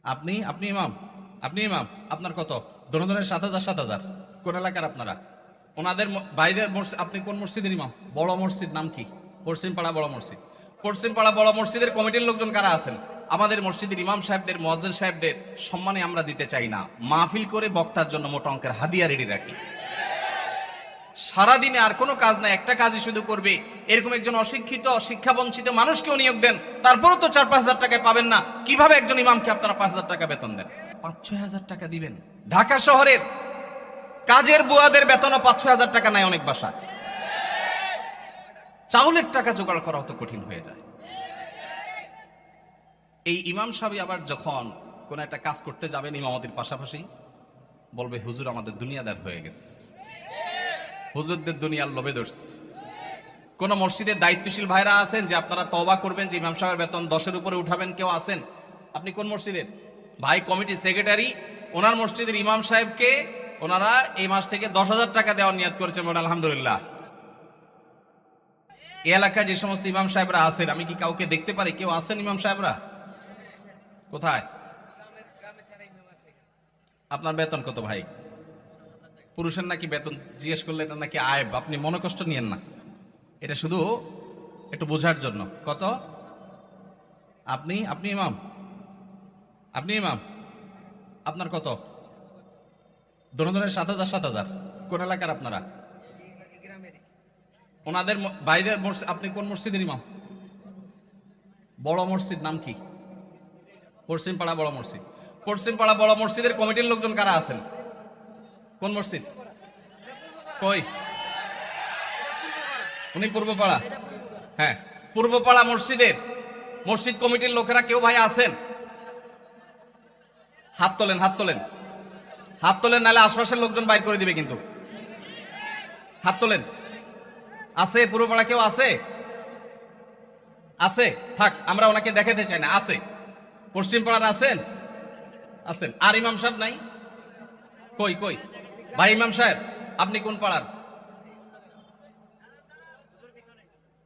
আপনি আপনি ইমাম আপনি ইমাম আপনার কত? দনোজনের 7,000 7,000। কোন এলাকার আপনারা? ওনাদের বাইরের মসজিদ। আপনি কোন মসজিদের ইমাম? বড় মসজিদ নাম কি? পশ্চিমপাড়া বড় মসজিদ। পশ্চিমপাড়া বড় মসজিদের কমিটির লোকজন কারা আছেন? আমাদের মসজিদের ইমাম সাহেবদের, মুয়াজ্জিন সাহেবদের সম্মানে আমরা দিতে চাই না, মাহফিল করে বক্তার জন্য মোটা অঙ্কের হাদিয়া রেডি রাখি। সারাদিনে আর কোনো কাজ নাই, একটা কাজই শুধু করবে, এরকম একজন অশিক্ষিত শিক্ষা বঞ্চিত মানুষকেও নিয়োগ দেন, তারপরও তো 4-5 হাজার টাকায় পাবেন না। কিভাবে একজন ইমামকে আপনারা 5,000 টাকা বেতন দেন? 5-6 হাজার টাকা দিবেন? ঢাকা শহরের কাজের বুয়াদের বেতনও 5-6 হাজার টাকা নাই অনেক বাসা। চাউলের টাকা জোগাড় করা অত কঠিন হয়ে যায়। এই ইমাম সাহেব আবার যখন কোন একটা কাজ করতে যাবেন ইমামতির পাশাপাশি বলবে, হুজুর আমাদের দুনিয়াদার হয়ে গেছে, হুজুরদের দুনিয়ার লোভে ধরছে। কোন মসজিদের দায়িত্বশীল ভাইরা আছেন যে আপনারা তওবা করবেন যে ইমাম সাহেবের বেতন 10-এর উপরে উঠাবেন? কেউ আছেন? আপনি কোন মসজিদের ভাই? কমিটি সেক্রেটারি ওনার মসজিদের ইমাম সাহেবকে ওনারা এই মাস থেকে 10,000 টাকা দেওয়ার নিয়ত করেছেন। আলহামদুলিল্লাহ। এই এলাকায় যে সমস্ত ইমাম সাহেবরা আছেন, আমি কি কাউকে দেখতে পারি? কেউ আছেন ইমাম সাহেবরা? কোথায়? আপনার বেতন কত ভাই? পুরুষের নাকি বেতন জিজ্ঞেস করলে এটা নাকি আয়ব, আপনি মনে কষ্ট নিয়েন না, এটা শুধু একটু বোঝার জন্য। কত? আপনি আপনি ইমাম আপনি ইমাম আপনার কত? দনোজনের 7,000 7,000। কোন এলাকার আপনারা? ওনাদের বাইরের মসজিদ। আপনি কোন মসজিদের ইমাম? বড় মসজিদ নাম কি? পশ্চিমপাড়া বড় মসজিদ। পশ্চিমপাড়া বড় মসজিদের কমিটির লোকজন কারা আছেন? কোন মসজিদ? কই? উনি পূর্বপাড়া। হ্যাঁ, পূর্বপাড়া মসজিদের মসজিদ কমিটির লোকেরা কেউ ভাই আছেন? হাত তোলেন, হাত তোলেন, হাত তোলেন, নাহলে আশপাশের লোকজন বাইর করে দিবে কিন্তু। হাত তোলেন। আছে পূর্বপাড়া কেউ? আছে? আছে? থাক, আমরা ওনাকে দেখাতে চাই না। আছে? পশ্চিমপাড়ার আছেন? আছেন। আর ইমাম সাহেব নাই? কই কই ভাই ইমাম সাহেব, আপনি কোন পাড়ার?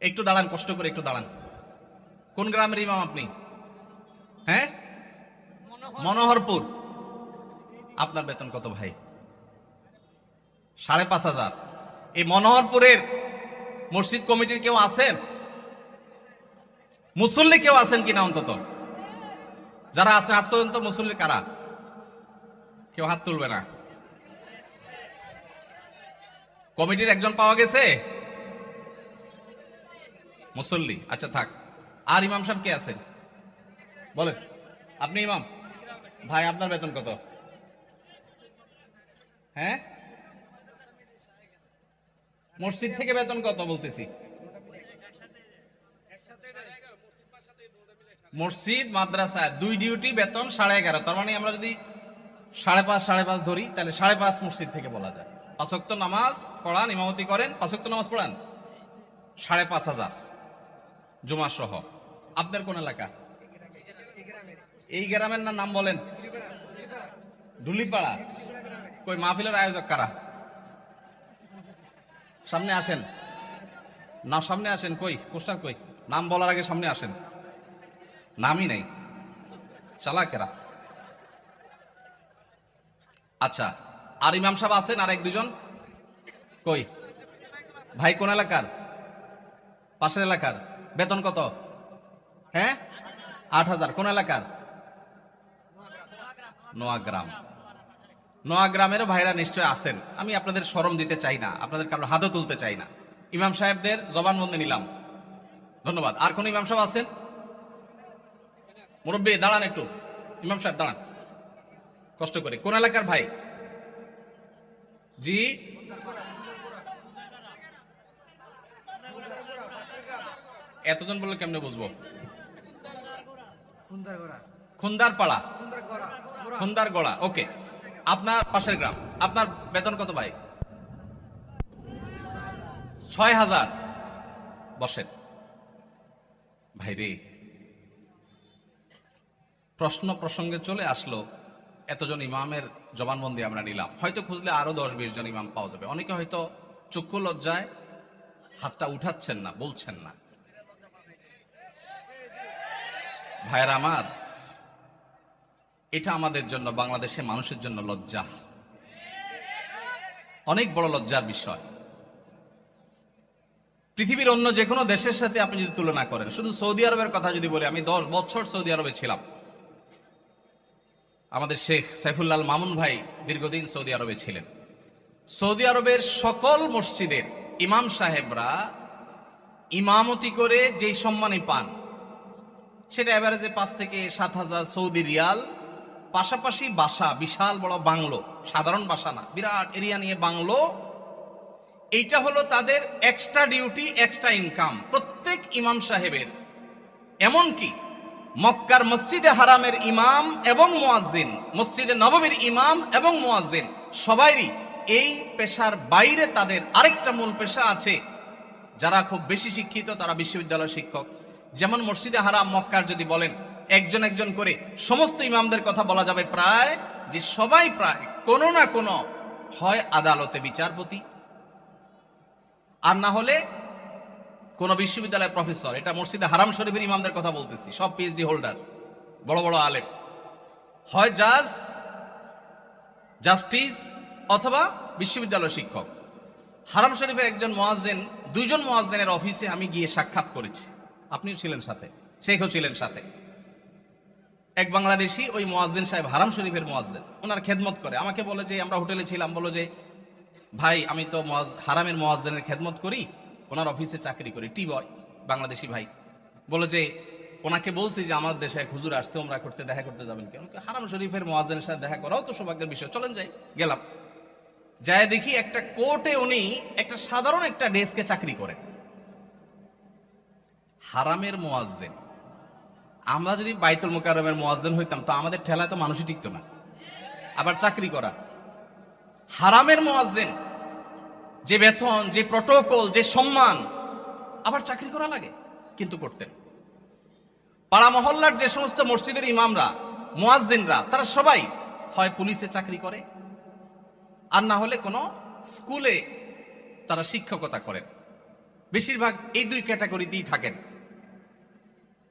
একটু দাঁড়ান, কষ্ট করে একটু দাঁড়ান। কোন গ্রামের ইমাম আপনি? হ্যাঁ, মনোহরপুর। আপনার বেতন কত ভাই? 5,500। এই মনোহরপুরের মসজিদ কমিটির কেউ আছেন? মুসল্লি কেউ আছেন কিনা অন্তত? যারা আছেন হাত তুলেন তো। মুসল্লি কারা? কেউ হাত তুলবে না। কমিটির একজন পাওয়া গেছে মুসল্লি। আচ্ছা থাক। আর ইমাম সাহেব কে আছেন বলেন? আপনি ইমাম ভাই, আপনার বেতন কত? হ্যাঁ, মসজিদ থেকে বেতন কত বলতেছি? মসজিদ মাদ্রাসা দুই ডিউটি বেতন 11.5। তার মানে আমরা যদি 5.5 ধরি তাহলে 5.5 মসজিদ থেকে বলা যায়। 5 ওয়াক্ত নামাজ পড়ান, ইমামতি করেন, 5 ওয়াক্ত নামাজ পড়ান, 5,500 জুমা সহ। আপনার কোন এলাকা? এই গ্রামের নাম বলেন? ঢুলিপাড়া। কই মাহফিলের আয়োজক কারা? সামনে আসেন না, সামনে আসেন। কই পোস্টার? কই নাম বলার আগে সামনে আসেন। নামই নাই, চালাকেরা। আচ্ছা, আর ইমাম সাহেব আছেন আর 1-2 জন? কই ভাই? কোন এলাকার? পাশের এলাকার। বেতন কত? হ্যাঁ, 8,000। কোন এলাকার? নোয়াগ্রাম। নোয়াগ্রামেরও ভাইরা নিশ্চয় আছেন। আমি আপনাদের শরম দিতে চাই না, আপনাদের কারো হাতও তুলতে চাই না। ইমাম সাহেবদের জবানবন্দি নিলাম, ধন্যবাদ। আর কোন ইমাম সাহেব আছেন? মুরব্বী দাঁড়ান একটু। ইমাম সাহেব দাঁড়ান কষ্ট করে। কোন এলাকার ভাই? জি, এতজন বললে কেমনে বুঝবো? খুন্দার পাড়া, খুন্দার গড়া। ওকে, আপনার পাশের গ্রাম। আপনার বেতন কত ভাই? 6,000। বসেন ভাই রে। প্রশ্ন প্রসঙ্গে চলে আসলো, এতজন ইমামের জবানবন্দি আমরা নিলাম। হয়তো খুঁজলে আরো 10-20 জন ইমাম পাওয়া যাবে। অনেকে হয়তো চক্ষু লজ্জায় হাতটা উঠাচ্ছেন না, বলছেন না। ভাইয়েরা আমার, এটা আমাদের জন্য, বাংলাদেশের মানুষের জন্য লজ্জা, অনেক বড় লজ্জার বিষয়। পৃথিবীর অন্য যে কোনো দেশের সাথে আপনি যদি তুলনা করেন, শুধু সৌদি আরবের কথা যদি বলি, আমি 10 বছর সৌদি আরবে ছিলাম। আমাদের শেখ সাইফুল্লাহ মামুন ভাই দীর্ঘদিন সৌদি আরবে ছিলেন। সৌদি আরবের সকল মসজিদের ইমাম সাহেবরা ইমামতি করে যেই সম্মানই পান, সেটা এভারেজে 5 থেকে 7,000 সৌদি রিয়াল। পাশাপাশি বাসা, বিশাল বড় বাংলো, সাধারণ বাসা না, বিরাট এরিয়া নিয়ে বাংলো। এইটা হলো তাদের এক্সট্রা ডিউটি, এক্সট্রা ইনকাম প্রত্যেক ইমাম সাহেবের। এমনকি মক্কার মসজিদে হারামের ইমাম এবং মুয়াজ্জিন, মসজিদে নববীর ইমাম এবং মুয়াজ্জিন, সবাইরই এই পেশার বাইরে তাদের আরেকটা মূল পেশা আছে। যারা খুব বেশি শিক্ষিত তারা বিশ্ববিদ্যালয়ের শিক্ষক। যেমন মসজিদে হারাম মক্কার যদি বলেন একজন একজন করে সমস্ত ইমামদের কথা বলা যাবে, প্রায় যে সবাই প্রায় কোনো না কোনো হয় আদালতে বিচারপতি, আর না হলে কোন বিশ্ববিদ্যালয়ের প্রফেসর। এটা মসজিদে হারাম শরীফের ইমামদের কথা বলতেছি, সব পিএইচডি হোল্ডার, বড় বড় আলেম, হয় জাজ, জাস্টিস অথবা বিশ্ববিদ্যালয় শিক্ষক। হারাম শরীফের একজন মুয়াজ্জিন, 2 জন মুয়াজ্জিনের অফিসে আমি গিয়ে সাক্ষাৎ করেছি, আপনিও ছিলেন সাথে, শেখও ছিলেন সাথে। এক বাংলাদেশি ওই মুয়াজ্জিন সাহেব, হারাম শরীফের মুয়াজ্জিন, ওনার খেদমত করে। আমাকে বলে যে, আমরা হোটেলে ছিলাম, বলো যে ভাই আমি তো হারামের মুয়াজ্জিনের খেদমত করি, ওনার অফিসে চাকরি করি, টি বয়, বাংলাদেশি ভাই। বলে যে ওনাকে বলছি যে আমার দেশে এক হুজুর আসছে, ওমরা করতে, দেখা করতে যাবেন কেন? হারাম শরীফের মুয়াজ্জিনের সাথে দেখা করাও তো সৌভাগ্যের বিষয়, চলেন যাই। গেলাম, যায় দেখি একটা কোর্টে উনি একটা সাধারণ একটা ডেস্কে চাকরি করেন, হারামের মুয়াজ্জিন। আমরা যদি বাইতুল মুকাররমের মুয়াজ্জিন হইতাম তো আমাদের ঠেলায় তো মানুষই টিকতো না, আবার চাকরি করা। হারামের মুয়াজ্জিন, যে বেতন, যে প্রটোকল, যে সম্মান, আবার চাকরি করা লাগে, কিন্তু করতেন। পাড়া মহল্লার যে সমস্ত মসজিদের ইমামরা, মুয়াজ্জিনরা, তারা সবাই হয় পুলিশে চাকরি করে, আর না হলে কোনো স্কুলে তারা শিক্ষকতা করেন। বেশিরভাগ এই 2 ক্যাটাগরিতেই থাকেন।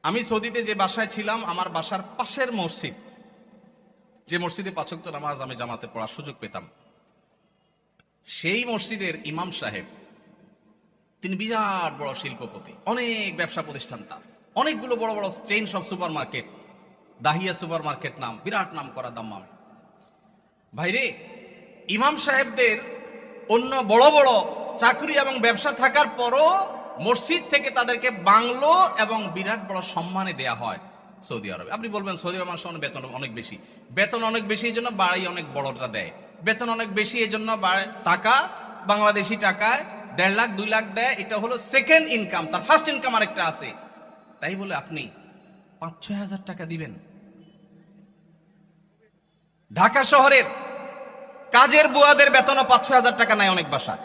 আমি সৌদিতে যে বাসায় ছিলাম, আমার বাসার পাশের মসজিদ, যে মসজিদে 5 ওয়াক্ত নামাজ আমি জামাতে পড়ার সুযোগ পেতাম, সেই মসজিদের ইমাম সাহেব, তিনি বিরাট বড় শিল্পপতি, অনেক ব্যবসা প্রতিষ্ঠান তার, অনেকগুলো বড় বড় চেইন সব super market, Dahiya super market নাম, বিরাট নাম করা দাম্মাম। ভাইরে, ইমাম সাহেবদের অন্য বড় বড় চাকরি এবং ব্যবসা থাকার পরও মসজিদ থেকে তাদেরকে বাংলো এবং বিরাট বড় সম্মানে দেয়া হয় সৌদি আরবে। আপনি বলবেন সৌদি আরব মানুষের বেতন অনেক বেশি, বেতন অনেক বেশি এই জন্য বাড়ি অনেক বড়টা দেয়, বেতন অনেক বেশি এই জন্য টাকা, বাংলাদেশি টাকায় 1.5 লাখ 2 লাখ দেয়, এটা হলো সেকেন্ড ইনকাম, তার ফার্স্ট ইনকাম আরেকটা আছে। তাই বলে আপনি 5-6 হাজার টাকা দিবেন? ঢাকা শহরের কাজের বুয়াদের বেতনও 5-6 হাজার টাকা নাই অনেক বাসা।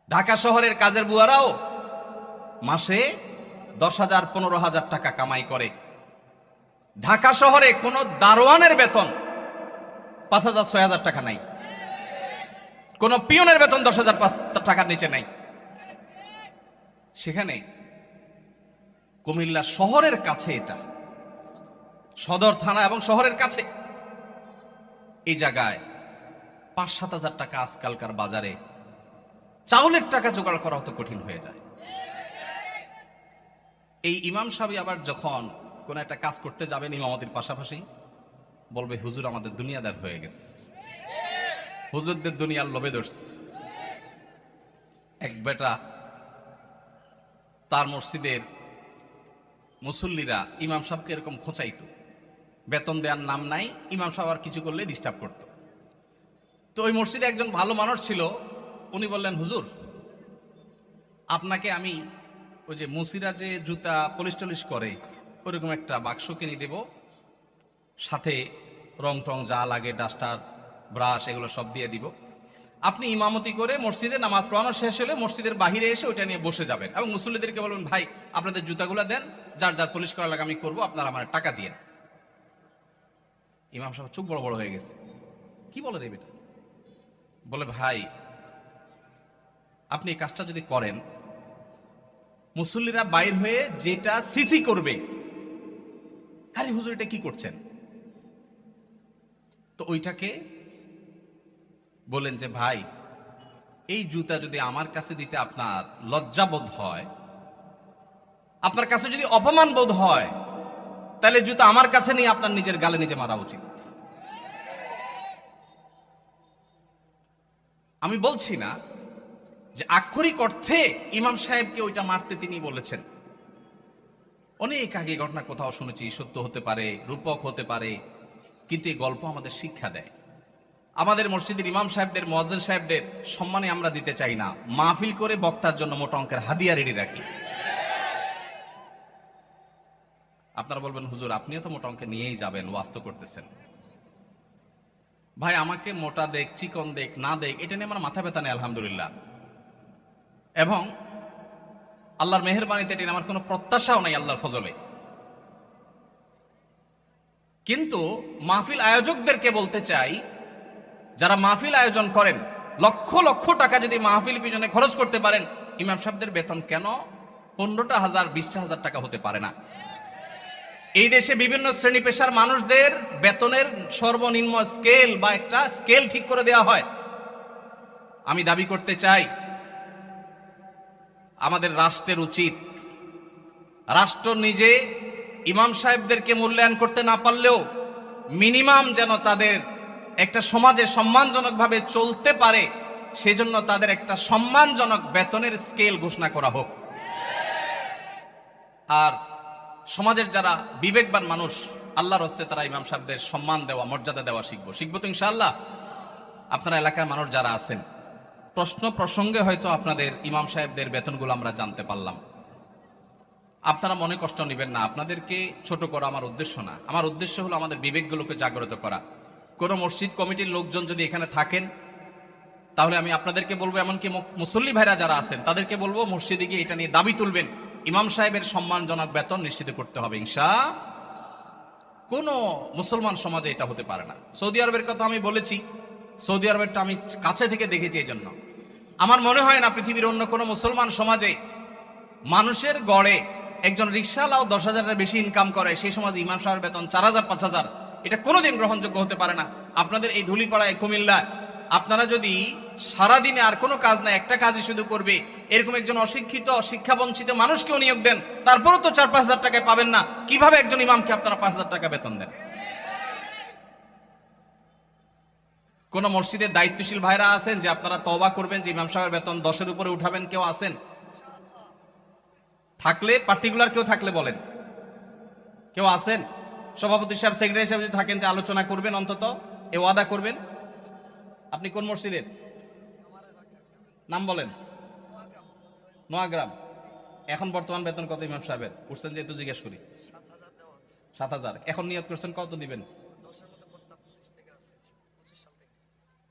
ঢাকা শহরের কাজের বুয়ারাও মাসে 10,000 15,000 টাকা কামাই করে। ঢাকা শহরে কোনো দারোয়ানের বেতন 5,000-6,000 টাকা নাই, কোনো পিয়নের বেতন 10,000 টাকার নিচে নাই। সেখানে কুমিল্লা শহরের কাছে, এটা সদর থানা এবং শহরের কাছে, এই জায়গায় 5-7 হাজার টাকা আজকালকার বাজারে চাউলের টাকা জোগাড় করা হতো কঠিন হয়ে যায়। এই ইমাম সাহেব আবার যখন কোন একটা কাজ করতে যাবেন ইমামতির পাশাপাশি, বলবে হুজুর আমাদের দুনিয়াদার হয়ে গেছে, হুজুরদের দুনিয়ার লোভে ধরছে। এক বেটা, তার মসজিদের মুসল্লিরা ইমাম সাহেবকে এরকম খোঁচাইতো, বেতন দেওয়ার নাম নাই, ইমাম সাহেব আর কিছু করলে ডিস্টার্ব করত। তো ওই মসজিদে একজন ভালো মানুষ ছিল, উনি বললেন, হুজুর আপনাকে আমি ওই যে মুসিরা যে জুতা পলিশ টলিশ করে ওরকম একটা বাক্স কিনে দেব, সাথে রং টং যা লাগে, ডাস্টার, ব্রাশ, এগুলো সব দিয়ে দিব। আপনি ইমামতি করে মসজিদে নামাজ পড়ানো শেষ হলে মসজিদের বাহিরে এসে ওইটা নিয়ে বসে যাবেন এবং মুসল্লিদেরকে বলবেন, ভাই আপনাদের জুতাগুলো দেন, যার যার পলিশ করা লাগে আমি করবো, আপনারা আমার টাকা দিয়ে। ইমাম সাহেব চোখ বড় বড় হয়ে গেছে, কি বলে রে বেটা? বলে, ভাই আপনি এই কাজটা যদি করেন, মুসল্লিরা বাইর হয়ে যেটা সিসি করবে আরে হুজুর এটা কি করছেন? তো ওইটাকে বলেন যে ভাই, এই জুতা যদি আমার কাছে দিতে আপনার লজ্জাবোধ হয়, আপনার কাছে যদি অপমান বোধ হয়, তাহলে জুতা আমার কাছে নিয়ে আপনার নিজের গালে নিজে মারা উচিত। আমি বলছি না যে আক্ষরিক অর্থে ইমাম সাহেবকে ওইটা মারতে তিনি বলেছেন। অনেক আগে ঘটনা কোথাও শুনেছি, সত্য হতে পারে, রূপক হতে পারে, কিন্তু এই গল্প আমাদের শিক্ষা দেয়। আমাদের মসজিদের ইমাম সাহেবদের, মুয়াজ্জিন সাহেবদের সম্মানে আমরা দিতে চাই না, মাহফিল করে বক্তার জন্য মোটা অঙ্কের হাদিয়া রেডি রাখি। আপনারা বলবেন হুজুর আপনিও তো মোটা অঙ্কে নিয়েই যাবেন, ওয়াজ তো করতেছেন। ভাই আমাকে মোটা দেখ, চিকন দেখ, না দেখ, এটা নিয়ে আমার মাথা ব্যথা নেই আলহামদুলিল্লাহ। এবং আল্লাহর মেহেরবানিতে এটা আমার কোনো প্রত্যাশাও নাই আল্লাহর ফজলে। কিন্তু মাহফিল আয়োজকদেরকে বলতে চাই, যারা মাহফিল আয়োজন করেন, লক্ষ লক্ষ টাকা যদি মাহফিল পিছনে খরচ করতে পারেন, ইমাম সাহেবদের বেতন কেন 15,000 20,000 টাকা হতে পারে না? এই দেশে বিভিন্ন শ্রেণী পেশার মানুষদের বেতনের সর্বনিম্ন স্কেল বা একটা স্কেল ঠিক করে দেওয়া হয়। আমি দাবি করতে চাই আমাদের রাষ্ট্রের উচিত, রাষ্ট্র নিজে ইমাম সাহেবদেরকে মূল্যায়ন করতে না পারলেও মিনিমাম যেন তাদের একটা সমাজে সম্মানজনকভাবে চলতে পারে, সেজন্য তাদের একটা সম্মানজনক বেতনের স্কেল ঘোষণা করা হোক। আর সমাজের যারা বিবেকবান মানুষ, আল্লাহর হস্তে তারা ইমাম সাহেবদের সম্মান দেওয়া, মর্যাদা দেওয়া শিখবো তো ইনশাআল্লাহ। আপনারা এলাকার মানুষ যারা আছেন, প্রশ্ন প্রসঙ্গে হয়তো আপনাদের ইমাম সাহেবদের বেতনগুলো আমরা জানতে পারলাম, আপনারা মনে কষ্ট নেবেন না। আপনাদেরকে ছোট করা আমার উদ্দেশ্য না। আমার উদ্দেশ্য হলো আমাদের বিবেকগুলোকে জাগ্রত করা। কোনো মসজিদ কমিটির লোকজন যদি এখানে থাকেন, তাহলে আমি আপনাদেরকে বলবো, এমনকি মুসল্লি ভাইরা যারা আছেন তাদেরকে বলবো, মসজিদে গিয়ে এটা নিয়ে দাবি তুলবেন, ইমাম সাহেবের সম্মানজনক বেতন নিশ্চিত করতে হবে ইনশাআল্লাহ। কোনো মুসলমান সমাজে এটা হতে পারে না। সৌদি আরবের কথা আমি বলেছি, সৌদি আরবেরটা আমি কাছে থেকে দেখেছি। এই জন্য আমার মনে হয় না পৃথিবীর অন্য কোনো মুসলমান সমাজে মানুষের গড়ে একজন রিকশাওয়ালাও 10,000-এর বেশি ইনকাম করে, সেই সমাজে ইমাম সাহেবের বেতন 4,000 5,000, এটা কোনোদিন গ্রহণযোগ্য হতে পারে না। আপনাদের এই ঢুলিপাড়ায়, কুমিল্লায় আপনারা যদি সারাদিনে আর কোনো কাজ না, একটা কাজই শুধু করবে, এরকম একজন অশিক্ষিত, শিক্ষাবঞ্চিত মানুষকেও নিয়োগ দেন, তারপরও তো 4-5 হাজার টাকায় পাবেন না। কিভাবে একজন ইমামকে আপনারা 5,000 টাকা বেতন দেন? কোন মসজিদের দায়িত্বশীল ভাইরা আছেন যে আপনারা তওবা করবেন যে ইমাম সাহেবের বেতন 10-এর উপরে উঠাবেন? কেউ আছেন? থাকলে পার্টিকুলার কেউ থাকলে বলেন। কেউ আছেন? সভাপতি সাহেব, সেক্রেটারি সাহেব যদি থাকেন যে আলোচনা করবেন, অন্তত এ ওয়াদা করবেন। আপনি কোন মসজিদের? নাম বলেন। নোয়াগ্রাম। এখন বর্তমান বেতন কত ইমাম সাহেবের? উঠছেন যেহেতু জিজ্ঞেস করি। 7,000। এখন নিয়ত করছেন কত দিবেন?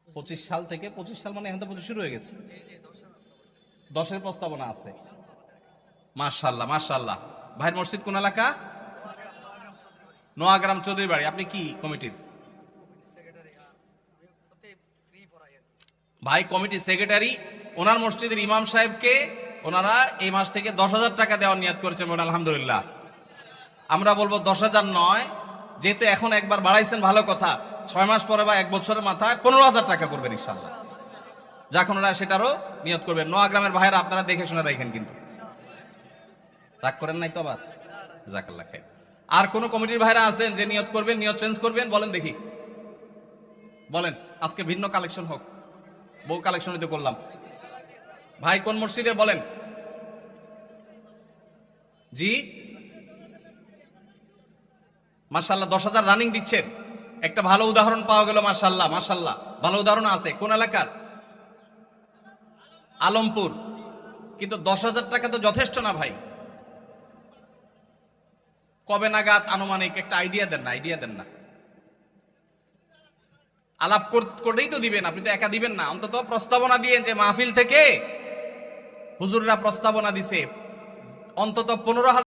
25 সাল থেকে। 25 সাল মানে এখন তো 25 শুরু হয়ে গেছে। 10-এর প্রস্তাবনা আছে। মাশাআল্লাহ মাশাআল্লাহ। ভাইয়ের মসজিদ কোন এলাকা? নোয়াগ্রাম চৌধুরী বাড়ি। আপনি কি কমিটির? ভাই কমিটি সেক্রেটারি। ওনার মসজিদের ইমাম সাহেবকে ওনারা এই মাস থেকে 10,000 টাকা দেওয়ার নিয়ত করেছেন। বলে আলহামদুলিল্লাহ। আমরা বলবো 10,000 নয়, যেহেতু এখন একবার বাড়াইছেন ভালো কথা, 6 মাস পরে বা 1 বছরের মাথায় 15,000 টাকা করবেন ইনশাআল্লাহ। যখন ওরা সেটারও নিয়ত করবেন। নোয়াগ্রামের ভাইরা আপনারা দেখে শুনে রাখেন, কিন্তু রাগ করেন নাই তো আবার? জাযাকাল্লাহ খাইর। আর কোন কমিটির ভাইরা আছেন যে নিয়ত করবেন, নিয়ত চেঞ্জ করবেন? বলেন দেখি, বলেন। আজকে ভিন্ন কালেকশন হোক, বউ কালেকশন হইতে করলাম। ভাই কোন মসজিদের বলেন? জি মাশাআল্লাহ। 10,000 রানিং দিচ্ছেন, একটা ভালো উদাহরণ পাওয়া গেল। মাশাআল্লাহ মাশাআল্লাহ, ভালো উদাহরণ আছে। কোন এলাকার? আলমপুর। কিন্তু 10,000 টাকা তো যথেষ্ট না ভাই। কবে নাগাদ আনুমানিক একটা আইডিয়া দেন না? আইডিয়া দেন না, আলাপ করেই তো দিবেন। আপনি তো একা দিবেন না, অন্তত প্রস্তাবনা দিয়ে যে মাহফিল থেকে হুজুররা প্রস্তাবনা দিছে, অন্তত 15,000